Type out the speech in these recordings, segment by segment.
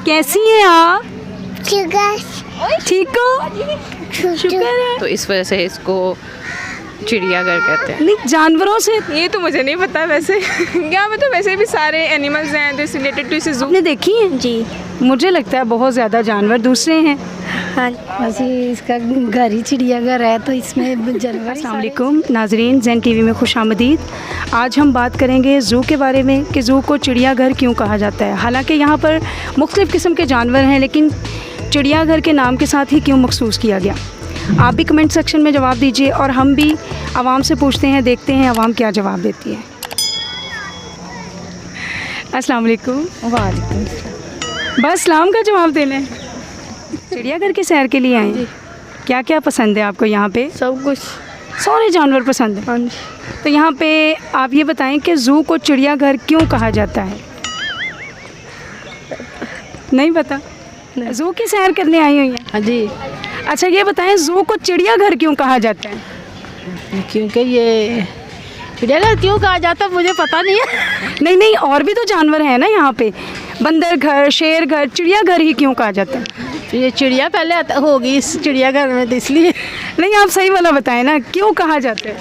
कैसी हैं आप? ठीक हो? शुक्र है। तो इस वजह से इसको चिड़ियाघर कहते हैं। नहीं, जानवरों से ये तो मुझे नहीं पता वैसे। क्या मतलब वैसे भी सारे एनिमल्स हैं दिस रिलेटेड टू इस जू। आपने देखी है? जी मुझे लगता है बहुत ज़्यादा जानवर दूसरे हैं। हाँ, वैसे इसका घर ही चिड़ियाघर है तो इसमें जानवर। अस्सलाम वालेकुम नाजरीन, ज़ैन टीवी में खुशामदीद। आज हम बात करेंगे ज़ू के बारे में कि ज़ू को चिड़ियाघर क्यों कहा जाता है। हालांकि यहाँ पर मुख्तलिफ़ किस्म के जानवर हैं, लेकिन चिड़ियाघर के नाम के साथ ही क्यों मखसूस किया गया। आप भी कमेंट सेक्शन में जवाब दीजिए और हम भी आवाम से पूछते हैं, देखते हैं आवाम क्या जवाब देती है। अस्सलाम वालेकुम। वालेकुम। बस सलाम का जवाब देना है। चिड़ियाघर की सैर के लिए आए हैं। क्या क्या पसंद है आपको यहाँ पे? सब कुछ। सारे जानवर पसंद है। हाँ जी। तो यहाँ पे आप ये बताएं कि ज़ू को चिड़ियाघर क्यों कहा जाता है? नहीं पता? ज़ू की सैर करने आई हुई हैं। हाँ जी, अच्छा ये बताएं, ज़ू को चिड़ियाघर क्यों कहा जाता है? क्योंकि ये चिड़ियाघर क्यों कहा जाता है मुझे पता नहीं है। नहीं नहीं, और भी तो जानवर हैं ना यहाँ पे। बंदर घर, शेर घर, चिड़ियाघर ही क्यों कहा जाता है? तो ये चिड़िया पहले होगी इस चिड़ियाघर में तो इसलिए। नहीं, आप सही वाला बताएं ना, क्यों कहा जाता है?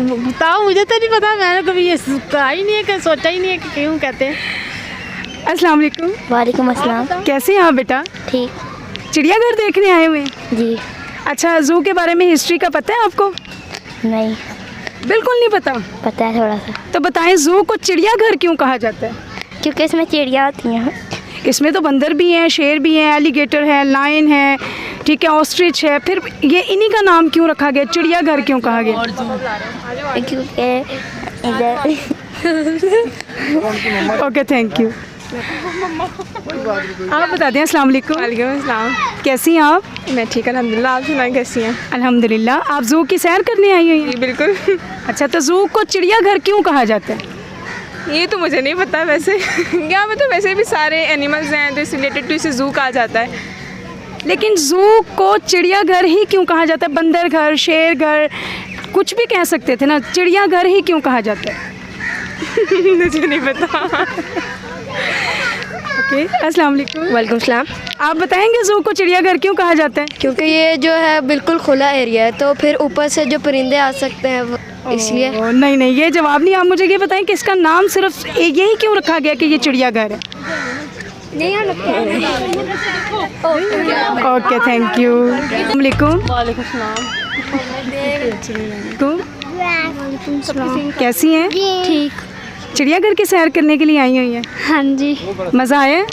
बताओ, मुझे तो नहीं पता, मैंने कभी ये कहा ही नहीं है, कि सोचा ही नहीं है कि क्यों कहते हैं। अस्सलाम वालेकुम। वालेकुम अस्सलाम। कैसे हैं आप बेटा? ठीक। चिड़ियाघर देखने आए हुए हैं? जी। अच्छा, ज़ू के बारे में हिस्ट्री का पता है आपको? नहीं बिल्कुल नहीं पता? पता है थोड़ा सा, तो बताएं ज़ू को चिड़ियाघर क्यों कहा जाता है? क्योंकि इसमें चिड़िया होती हैं। इसमें तो बंदर भी हैं, शेर भी हैं, एलिगेटर है, लायन है, ठीक है, ऑस्ट्रिच है। फिर ये इन्हीं का नाम क्यों रखा गया, चिड़ियाघर क्यों कहा गया? क्योंकि इधर ओके, थैंक यू। आप बता दें। अस्सलाम वालेकुम। वालेकुम अस्सलाम। कैसी हैं आप? मैं ठीक अल्हम्दुलिल्लाह, आप सुनाएं कैसी हैं? अल्हम्दुलिल्लाह। आप ज़ू की सैर करने आई हुई हैं? जी बिल्कुल। अच्छा, तो ज़ू को चिड़ियाघर क्यों कहा जाता है? ये तो मुझे नहीं पता वैसे। क्या मतलब वैसे भी सारे एनिमल्स हैं दिस रिलेटेड टू इस जू कहा जाता है। लेकिन ज़ू को चिड़ियाघर ही क्यों कहा जाता है? बंदर घर, शेर घर, कुछ भी कह सकते थे ना, चिड़ियाघर ही क्यों कहा जाता है? मुझे नहीं पता। ओके, अस्सलाम वालेकुम। वालेकुम सलाम। आप बताएंगे ज़ू को चिड़ियाघर क्यों कहा जाता है? क्योंकि ये जो है बिल्कुल खुला एरिया है, तो फिर ऊपर से जो परिंदे आ सकते हैं इसलिए। नहीं नहीं, ये जवाब नहीं। आप मुझे ये बताएं कि इसका नाम सिर्फ यही क्यों रखा गया कि ये चिड़ियाघर है? Okay, thank you. वालेकुम। वालेकुम सलाम। कैसी हैं? ठीक। चिड़ियाघर की सैर करने के लिए आई हुई हैं? हाँ जी। मज़ा आया?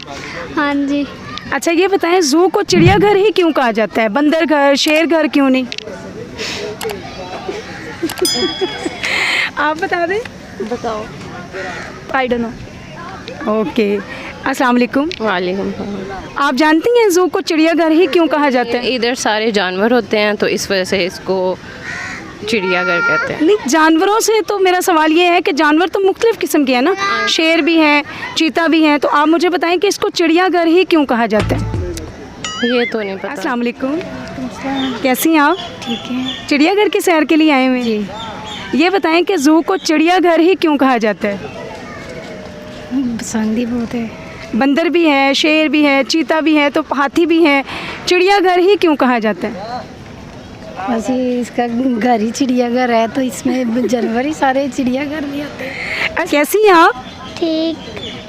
हाँ जी। अच्छा ये बताएं, ज़ू को चिड़ियाघर ही क्यों कहा जाता है? बंदर घर, शेर घर क्यों नहीं? आप बता दें। बताओ। I don't know. ओके, अस्सलाम वालेकुम। वालेकुम। आप जानती हैं ज़ू को चिड़ियाघर ही क्यों कहा जाता है? इधर सारे जानवर होते हैं तो इस वजह से इसको चिड़ियाघर कहते हैं। नहीं, जानवरों से तो मेरा सवाल ये है कि जानवर तो मुख्तलिफ़ किस्म के हैं ना, शेर भी हैं, चीता भी हैं, तो आप मुझे बताएं कि इसको चिड़ियाघर ही क्यों कहा जाता है? ये तो नहीं पता। अस्सलाम वालेकुम। कैसी हैं आप? ठीक है चिड़ियाघर की सैर के लिए आए हुए हैं? जी। ये बताएं कि ज़ू को चिड़ियाघर ही क्यों कहा जाता है? पसंद ही बहुत है। बंदर भी है, शेर भी है, चीता भी है, तो हाथी भी है, चिड़ियाघर ही क्यों कहा जाता है? वैसे इसका घर ही चिड़ियाघर है तो इसमें जानवर ही सारे चिड़ियाघर भी होते हैं। कैसी हैं आप? ठीक।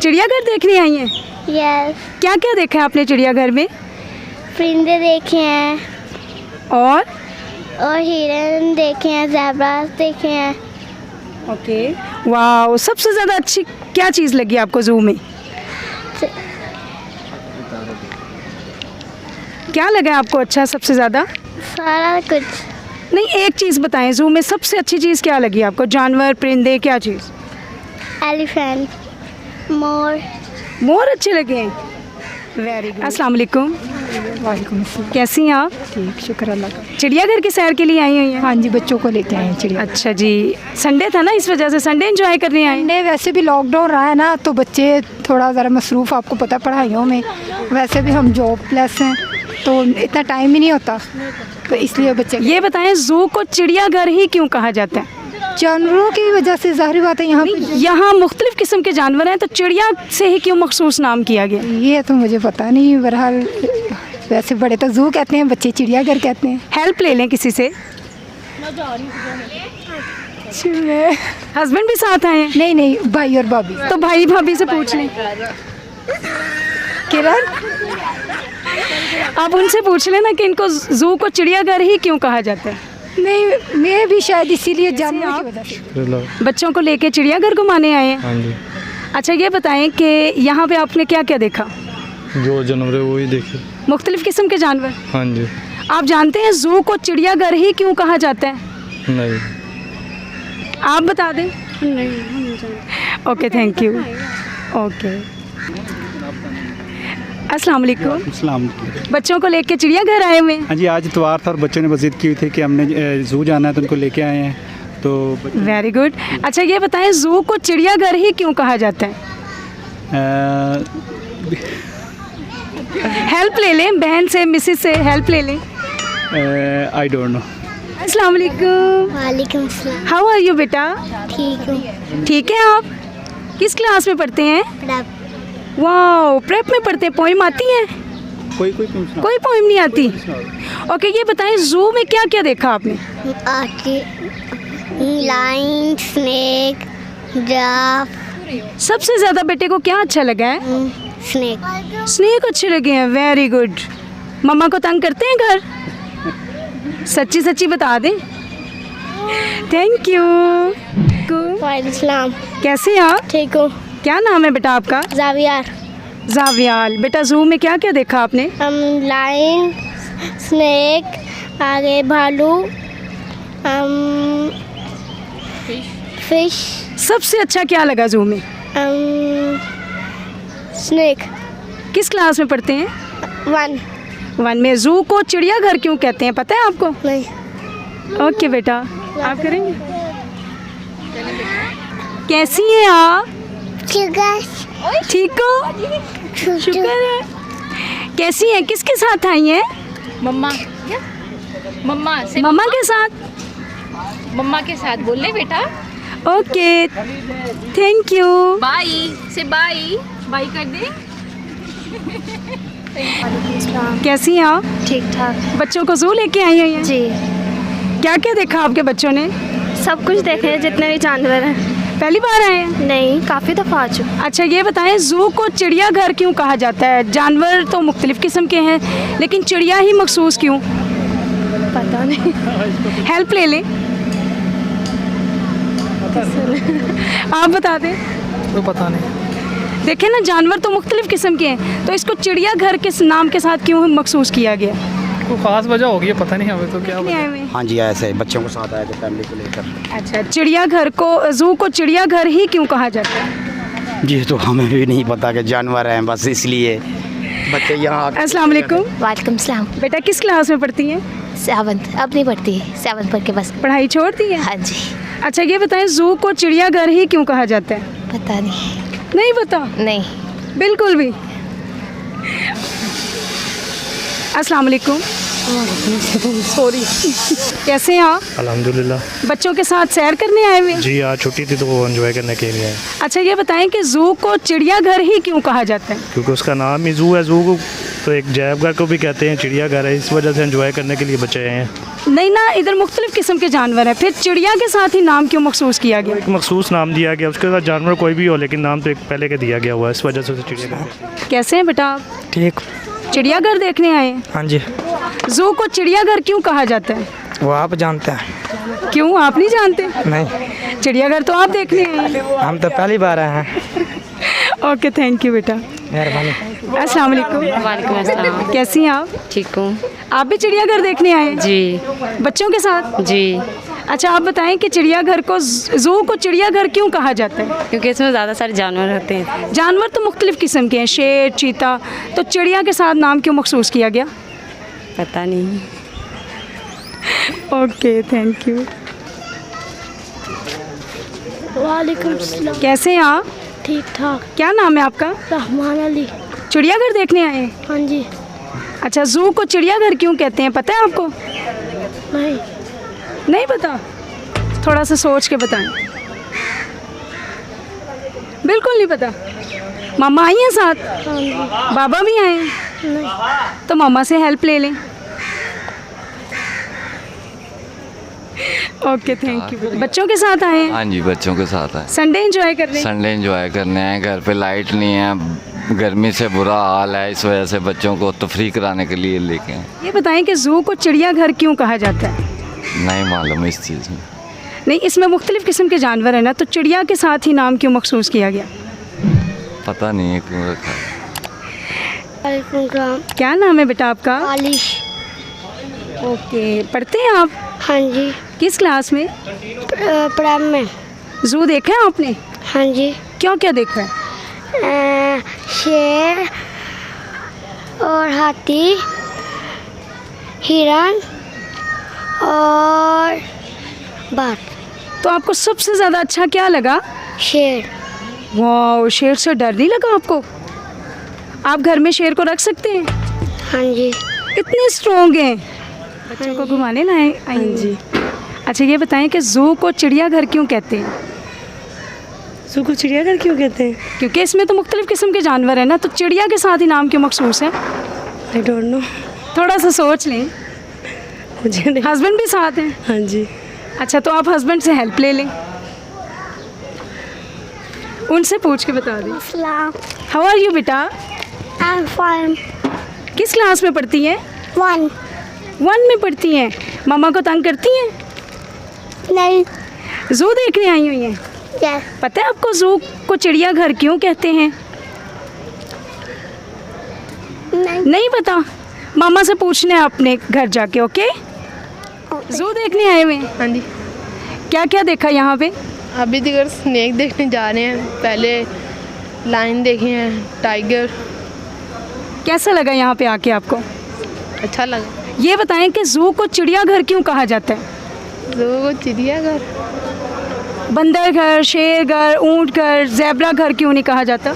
चिड़ियाघर देखने आई हैं? यस। क्या क्या देखा है आपने चिड़ियाघर में? परिंदे देखे हैं और हिरन देखे हैं, ज़ेब्रास देखे हैं। ओके, वाह। सबसे ज़्यादा अच्छी क्या चीज़ लगी आपको ज़ू में? क्या लगा आपको अच्छा सबसे ज़्यादा? सारा कुछ। नहीं, एक चीज़ बताएं, ज़ू में सबसे अच्छी चीज़ क्या लगी आपको? जानवर, परिंदे, क्या चीज़? एलिफेंट, मोर। मोर अच्छे लगे हैं? Very good. अस्सलाम वालेकुम। वालेकुम अस्सलाम। कैसी हैं आप? ठीक, शुक्र अल्लाह का। चिड़ियाघर की सैर के लिए आई हुई हैं? हाँ जी, बच्चों को लेते आए हैं चिड़िया। अच्छा जी, संडे था ना, इस वजह से संडे एंजॉय करने आए? संडे वैसे भी लॉकडाउन रहा है ना, तो बच्चे थोड़ा ज़रा मसरूफ़, आपको पता पढ़ाइयों में, वैसे भी हम जॉब प्लस हैं तो इतना टाइम ही नहीं होता, तो इसलिए बच्चे। ये बताएं, ज़ू को चिड़ियाघर ही क्यों कहा जाता है? जानवरों की वजह से ज़ाहिर बात है यहाँ पे यहाँ मुख्तलिफ किस्म के जानवर हैं, तो चिड़िया से ही क्यों मखसूस नाम किया गया? ये तो मुझे पता नहीं। बहरहाल वैसे बड़े तो जू कहते हैं, बच्चे चिड़ियाघर कहते हैं। हेल्प ले लें किसी से। हस्बैंड भी साथ आए हैं? नहीं नहीं, भाई और भाभी। तो भाई भाभी से पूछ लें। किरण, आप उनसे पूछ लेना कि इनको जू को चिड़ियाघर ही क्यों कहा जाता है। नहीं, मैं भी शायद इसीलिए जानवर की वजह से। बच्चों को लेके चिड़ियाघर घुमाने आए हैं? हाँ जी। अच्छा, ये बताएं कि यहाँ पे आपने क्या क्या देखा? जो जानवर है वही देखे। मुख्तलिफ किस्म के जानवर। हाँ जी। आप जानते हैं जू को चिड़ियाघर ही क्यों कहा जाता है? नहीं। आप बता दें। नहीं। Okay, thank you. ओके, अस्सलाम वालेकुम। अस्सलाम। बच्चों को लेके चिड़ियाघर आए हुए हैं? हाँ जी, आज इतवार था और बच्चों ने जिद की हुई थी कि हमने ज़ू जाना है, तो उनको लेके आए हैं। तो वेरी गुड। अच्छा, ये बताएं जू को चिड़ियाघर ही क्यों कहा जाता है? हेल्प ले लें, बहन से, मिसेस से हेल्प ले लें। I don't know. अस्सलाम वालेकुम। वालेकुम सलाम। हाउ आर यू बेटा? ठीक हूँ। ठीक है। आप किस क्लास में पढ़ते हैं? प्रभ वाओ, प्रेप में पढ़ते हैं। पोइम आती है? कोई पूछना। कोई पोइम नहीं आती। ओके, ये बताएं जू में क्या क्या देखा आपने? Line, snake, giraffe. सबसे ज़्यादा बेटे को क्या अच्छा लगा है? स्नेक। स्नेक अच्छे लगे हैं। Very good. मम्मा को तंग करते हैं घर? सच्ची सच्ची बता दें। Thank you. वालेकुम सलाम। कैसे हैं आप? ठीक हूँ। क्या नाम है बेटा आपका? जावियार। जावियाल। बेटा जू में क्या क्या देखा आपने? लाइन, स्नेक, आगे भालू, फिश। सबसे अच्छा क्या लगा जू में? स्नेक। किस क्लास में पढ़ते हैं? 1 में। जू को चिड़ियाघर क्यों कहते हैं, पता है आपको? नहीं। ओके बेटा, आप करेंगे? कैसी हैं आप? ठीक हो? शुक्र है। कैसी हैं? किसके साथ आई हैं? मम्मा से मम्मा के साथ। मम्मा के साथ बोल ले बेटा। Okay, thank you. बाय से बाय कर दे। कैसी हैं आप? ठीक ठाक बच्चों को जू लेके आई हैं? जी। क्या क्या देखा आपके बच्चों ने? सब कुछ देखे हैं, जितने भी जानवर हैं। पहली बार आए हैं? नहीं, काफ़ी दफ़ा आ चुके। अच्छा, ये बताएं जू को चिड़ियाघर क्यों कहा जाता है? जानवर तो मुख्तलिफ किस्म के हैं, लेकिन चिड़िया ही मखसूस क्यों? पता नहीं। हेल्प ले लें। आप बता दें। तो पता नहीं। देखें ना, जानवर तो मुख्तलिफ किस्म के हैं, तो इसको चिड़ियाघर किस नाम के साथ क्यों मखसूस किया गया? कोई ख़ास वजह होगी, पता नहीं हमें तो क्या। ले आए हुए? हाँ जी, ऐसे बच्चों के साथ आए थे, फैमिली को लेकर। अच्छा, चिड़ियाघर को, जू को चिड़ियाघर ही क्यों कहा जाता है? जी, तो हमें भी नहीं पता कि जानवर हैं, बस इसलिए बच्चे यहाँ। अस्सलाम वालेकुम। वालेकुम सलाम। बेटा किस क्लास में पढ़ती हैं? 7th। अब नहीं पढ़ती है, 7th पढ़ के बस। पढ़ाई छोड़ दी है? हाँ जी। अच्छा, ये बताएं जू को चिड़ियाघर ही क्यों कहा जाता है? पता नहीं। नहीं पता? नहीं। बिल्कुल भी। अस्सलाम वालेकुम। सॉरी। कैसे हैं आप? अल्हम्दुलिल्लाह। बच्चों के साथ सैर करने आए हुए हैं? जी, आज छुट्टी थी तो वो एंजॉय करने के लिए आए। अच्छा, ये बताएं कि जू को चिड़ियाघर ही क्यों कहा जाता है? क्योंकि उसका नाम ही जू है। जू को तो एक जैबघर को भी कहते हैं, चिड़ियाघर है, इस वजह से एंजॉय करने के लिए बच्चे आए हैं। नहीं ना, इधर मुख्तलिफ किस्म के जानवर हैं, फिर चिड़िया के साथ ही नाम क्यों मखसूस किया गया? एक मखसूस नाम दिया गया, उसके साथ जानवर कोई भी हो, लेकिन नाम तो एक पहले का दिया गया हुआ है, इस वजह से उसे चिड़ियाघर। कैसे हैं बेटा आप? ठीक। चिड़ियाघर देखने आए हैं? हाँ जी। जू को चिड़ियाघर क्यों कहा जाता है? वो आप जानते हैं। क्यों, आप नहीं जानते? नहीं। चिड़ियाघर तो आप देखने आए हैं। हम तो पहली बार आए हैं। ओके, थैंक यू बेटा, मेहरबानी। अस्सलाम वालेकुम। वालेकुम अस्सलाम। कैसी हैं आप? ठीक हूँ। आप भी चिड़ियाघर देखने आए हैं? जी। बच्चों के साथ? जी। अच्छा, आप बताएं कि चिड़ियाघर को, जू को चिड़ियाघर क्यों कहा जाता है? क्योंकि इसमें ज़्यादा सारे जानवर होते हैं। जानवर तो मुख्तलिफ किस्म के हैं, शेर, चीता, तो चिड़िया के साथ नाम क्यों मखसूस किया गया? पता नहीं। Okay, thank you. वालेकुम सलाम। कैसे हैं आप? ठीक ठाक। क्या नाम है आपका? रहमान अली। चिड़ियाघर देखने आए हैं? हाँ जी। अच्छा, जू को चिड़ियाघर क्यों कहते हैं, पता है आपको? नहीं। नहीं पता? थोड़ा सा सोच के बताएं। बिल्कुल नहीं पता। मामा आई हैं साथ? बाबा भी आए हैं? तो मामा से हेल्प ले लें। Okay, thank you. बच्चों के साथ आए हैं? हाँ जी, बच्चों के साथ आए। संडे एंजॉय कर रहे हैं? संडे एंजॉय करने हैं। घर पे लाइट नहीं है, गर्मी से बुरा हाल है, इस वजह से बच्चों को तफरी कराने के लिए लेके आए। ये बताएं कि ज़ू को चिड़ियाघर क्यों कहा जाता है? नहीं मालूम इस चीज़ में। नहीं, इसमें मुख्तलिफ़ किस्म के जानवर हैं ना, तो चिड़िया के साथ ही नाम क्यों मखसूस किया गया? पता नहीं है क्यों रखा है। क्या नाम है बेटा आपका? आलिश। ओके, पढ़ते हैं आप? हाँ जी। किस क्लास में? प्राइम में। ज़ू देखा है आपने? हाँ जी। क्या क्या देखा है? शेर और हाथी, हिरन और बाघ। तो आपको सबसे ज़्यादा अच्छा क्या लगा? शेर। वाह, शेर से डर नहीं लगा आपको? आप घर में शेर को रख सकते हैं? हाँ जी। इतने स्ट्रॉन्ग हैं। बच्चों को घुमाने लाए? हाँ जी। अच्छा, ये बताएं कि ज़ू को चिड़ियाघर क्यों कहते हैं? ज़ू को चिड़ियाघर क्यों कहते हैं? क्योंकि इसमें तो मुख्तलिफ़ किस्म के जानवर हैं ना, तो चिड़िया के साथ ही नाम क्यों मखसूस है? I don't know. थोड़ा सा सोच लें। मुझे नहीं। हस्बैंड भी साथ हैं? हाँ जी। अच्छा, तो आप हस्बैंड से हेल्प ले लें, उनसे पूछ के बता दें। हाउ आर यू बेटा? I am fine. किस क्लास में पढ़ती हैं? 1 में पढ़ती हैं। मामा को तंग करती हैं? नहीं। ज़ू देखने आई हुई हैं? यस। पता है आपको ज़ू को चिड़ियाघर क्यों कहते हैं? नहीं पता? मामा से पूछने हैं अपने घर जाके। ओके, ज़ू देखने आए हुए हैं? हाँ जी। क्या क्या देखा यहाँ पे? अभी दिगर स्नेक देखने जा रहे हैं, पहले लाइन देखे हैं, टाइगर। कैसा लगा यहाँ पे आके आपको? अच्छा लगा। ये बताएं कि ज़ू को चिड़ियाघर क्यों कहा जाता है? ज़ू को चिड़ियाघर, बंदर घर, शेर घर, ऊँट घर, ज़ेब्रा घर क्यों नहीं कहा जाता?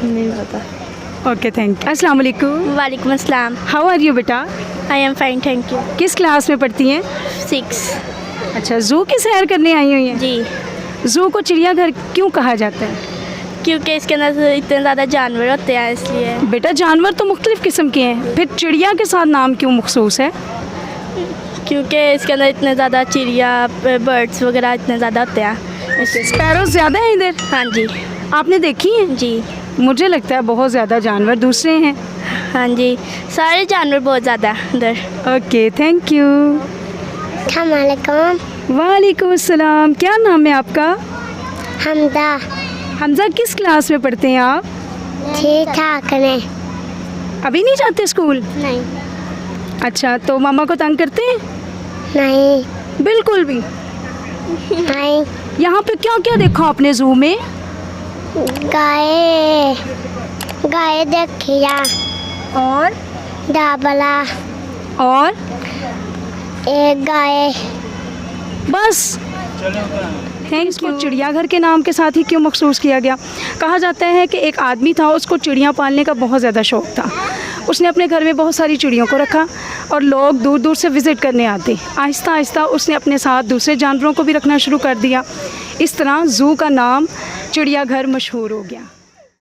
नहीं पता। Okay, thank you. अस्सलाम वालेकुम। वालेकुम अस्सलाम। हाउ आर यू बेटा? I am fine, thank you. किस क्लास में पढ़ती हैं? 6। अच्छा, ज़ू की सैर करने आई हुई हैं? जी। ज़ू को चिड़ियाघर क्यों कहा जाता है? क्योंकि इसके अंदर इतने ज़्यादा जानवर होते हैं, इसलिए। बेटा, जानवर तो मुख्तलिफ़ किस्म के हैं, फिर चिड़िया के साथ नाम क्यों मखसूस है? क्योंकि इसके अंदर इतने ज़्यादा चिड़िया, बर्ड्स वगैरह इतने ज़्यादा होते हैं। स्पैरोज़ ज़्यादा हैं इधर? हाँ जी। आपने देखी हैं? जी। मुझे लगता है बहुत ज़्यादा जानवर दूसरे हैं। हाँ जी, सारे जानवर बहुत ज़्यादा इधर। Okay, thank you. अस्सलामुअलैकुम। वालेकुम अस्सलाम। क्या नाम है आपका? हमदा। हमजा, किस क्लास में पढ़ते हैं आप? ठीक ठाक ने। अभी नहीं जाते स्कूल? नहीं। अच्छा, तो मामा को तंग करते हैं? नहीं। बिल्कुल भी नहीं। यहाँ पे क्या क्या देखा आपने ज़ू में? गाय देखिया और डाबला और एक गाय। बस, थैंक्स। को चिड़ियाघर के नाम के साथ ही क्यों मखसूस किया गया? कहा जाता है कि एक आदमी था, उसको चिड़ियाँ पालने का बहुत ज़्यादा शौक़ था। उसने अपने घर में बहुत सारी चिड़ियों को रखा और लोग दूर दूर से विज़िट करने आते। आहिस्ता आहिस्ता उसने अपने साथ दूसरे जानवरों को भी रखना शुरू कर दिया। इस तरह ज़ू का नाम चिड़ियाघर मशहूर हो गया।